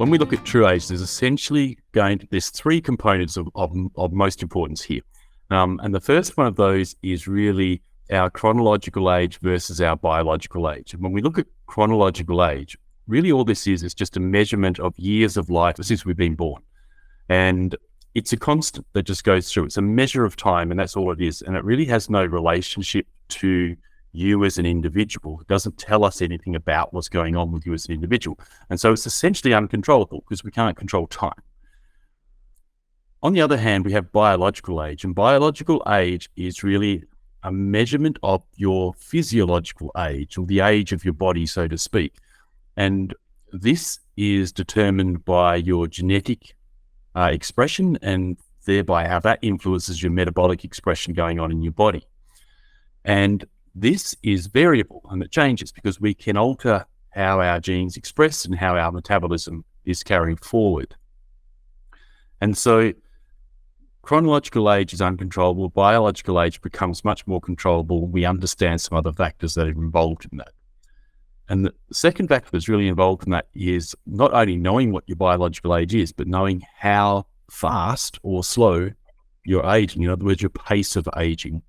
When we look at TruAge, there's essentially there's three components of most importance here. And the first one of those is really our chronological age versus our biological age. And when we look at chronological age, really all this is just a measurement of years of life since we've been born. And it's a constant that just goes through. It's a measure of time, and that's all it is. And it really has no relationship to you as an individual. It doesn't tell us anything about what's going on with you as an individual. And so it's essentially uncontrollable because we can't control time. On the other hand, we have biological age, and biological age is really a measurement of your physiological age, or the age of your body, so to speak. And this is determined by your genetic expression, and thereby how that influences your metabolic expression going on in your body. And this is variable, and it changes because we can alter how our genes express and how our metabolism is carried forward. And so chronological age is uncontrollable. Biological age becomes much more controllable. We understand some other factors that are involved in that. And the second factor that's really involved in that is not only knowing what your biological age is, but knowing how fast or slow you're aging. In other words, your pace of aging.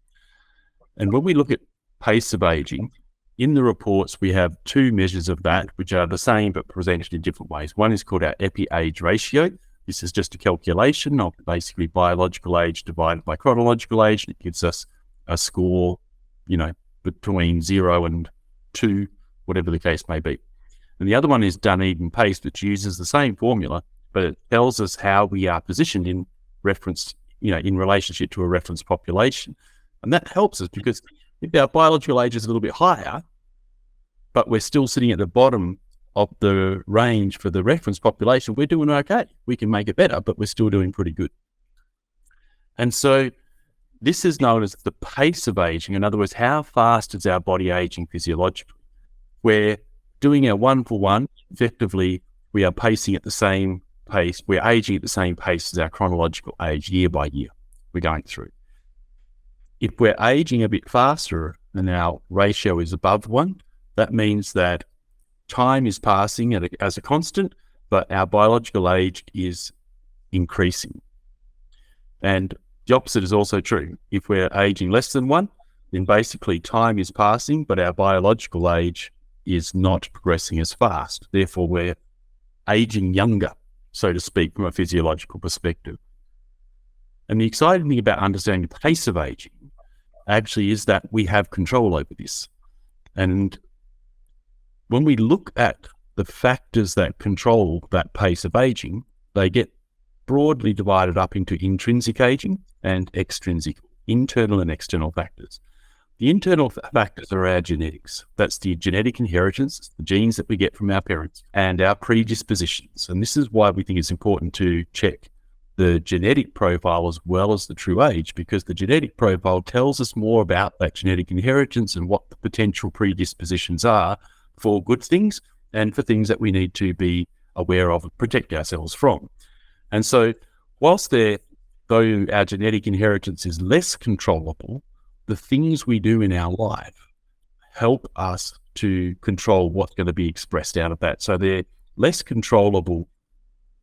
And when we look at pace of aging, in the reports, we have two measures of that, which are the same but presented in different ways. One is called our epi-age ratio. This is just a calculation of basically biological age divided by chronological age. It gives us a score, between 0 and 2, whatever the case may be. And the other one is Dunedin pace, which uses the same formula, but it tells us how we are positioned in reference, in relationship to a reference population. And that helps us because if our biological age is a little bit higher, but we're still sitting at the bottom of the range for the reference population, we're doing okay. We can make it better, but we're still doing pretty good. And so this is known as the pace of aging. In other words, how fast is our body aging physiologically? We're doing our 1-for-1. Effectively, we are pacing at the same pace. We're aging at the same pace as our chronological age year by year we're going through. If we're aging a bit faster and our ratio is above 1, that means that time is passing as a constant, but our biological age is increasing. And the opposite is also true. If we're aging less than 1, then basically time is passing, but our biological age is not progressing as fast. Therefore, we're aging younger, so to speak, from a physiological perspective. And the exciting thing about understanding the pace of aging actually is that we have control over this. And when we look at the factors that control that pace of aging, they get broadly divided up into intrinsic aging and extrinsic, internal and external factors. The internal factors are our genetics. That's the genetic inheritance, the genes that we get from our parents, and our predispositions. And this is why we think it's important to check the genetic profile as well as the true age, because the genetic profile tells us more about that genetic inheritance and what the potential predispositions are for good things and for things that we need to be aware of and protect ourselves from. And so whilst though our genetic inheritance is less controllable, the things we do in our life help us to control what's going to be expressed out of that. So they're less controllable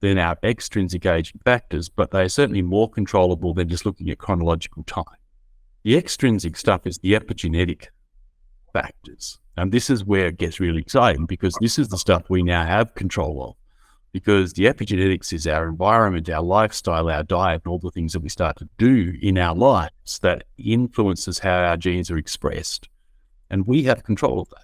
than our extrinsic aging factors, but they're certainly more controllable than just looking at chronological time. The extrinsic stuff is the epigenetic factors. And this is where it gets really exciting, because this is the stuff we now have control of, because the epigenetics is our environment, our lifestyle, our diet, and all the things that we start to do in our lives that influences how our genes are expressed. And we have control of that.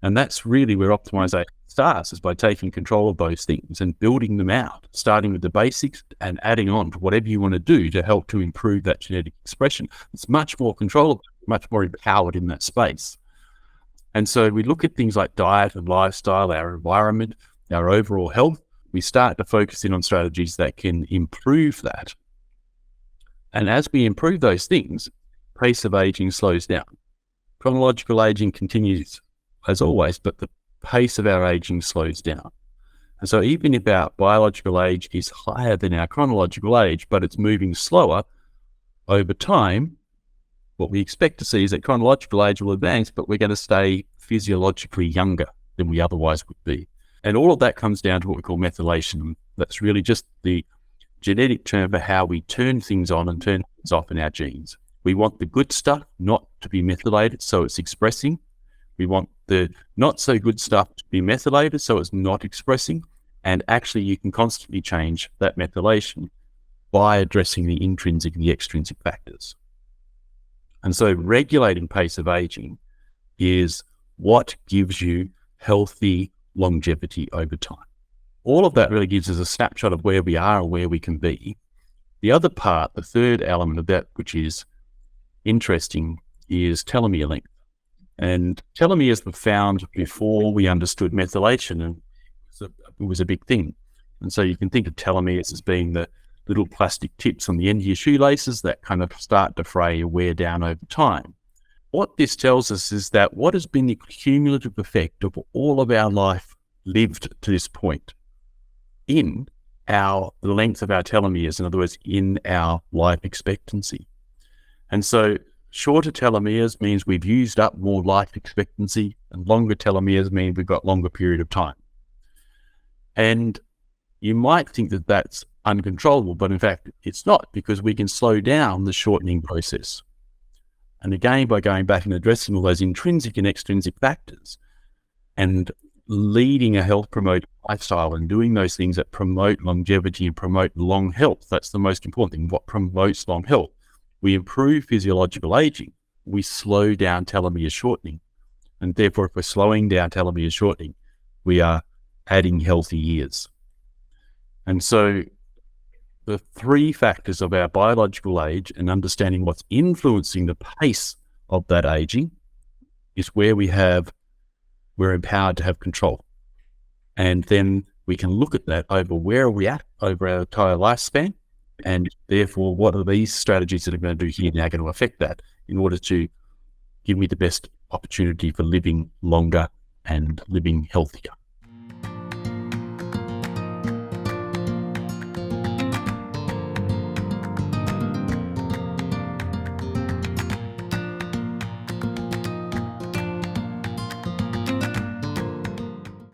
And that's really where optimization starts, is by taking control of those things and building them out, starting with the basics and adding on to whatever you want to do to help to improve that genetic expression. It's much more controllable, much more empowered in that space. And so we look at things like diet and lifestyle, our environment, our overall health. We start to focus in on strategies that can improve that. And as we improve those things, pace of aging slows down. Chronological aging continues as always, but the pace of our aging slows down. And so even if our biological age is higher than our chronological age, but it's moving slower over time, what we expect to see is that chronological age will advance, but we're going to stay physiologically younger than we otherwise would be. And all of that comes down to what we call methylation. That's really just the genetic term for how we turn things on and turn things off in our genes. We want the good stuff not to be methylated, so it's expressing. We want the not so good stuff to be methylated, so it's not expressing. And actually, you can constantly change that methylation by addressing the intrinsic and the extrinsic factors. And so regulating pace of aging is what gives you healthy longevity over time. All of that really gives us a snapshot of where we are and where we can be. The other part, the third element of that, which is interesting, is telomere length. And telomeres were found before we understood methylation, and it was a big thing. And so you can think of telomeres as being the little plastic tips on the end of your shoelaces that kind of start to fray or wear down over time. What this tells us is that what has been the cumulative effect of all of our life lived to this point in the length of our telomeres, in other words, in our life expectancy. And so shorter telomeres means we've used up more life expectancy, and longer telomeres mean we've got longer period of time. And you might think that that's uncontrollable, but in fact, it's not, because we can slow down the shortening process. And again, by going back and addressing all those intrinsic and extrinsic factors and leading a health promoting lifestyle and doing those things that promote longevity and promote long health, that's the most important thing. What promotes long health? We improve physiological aging. We slow down telomere shortening. And therefore, if we're slowing down telomere shortening, we are adding healthy years. And so the three factors of our biological age and understanding what's influencing the pace of that aging is where we're empowered to have control. And then we can look at that over where are we at over our entire lifespan, and therefore what are these strategies that I'm going to do here now going to affect that in order to give me the best opportunity for living longer and living healthier.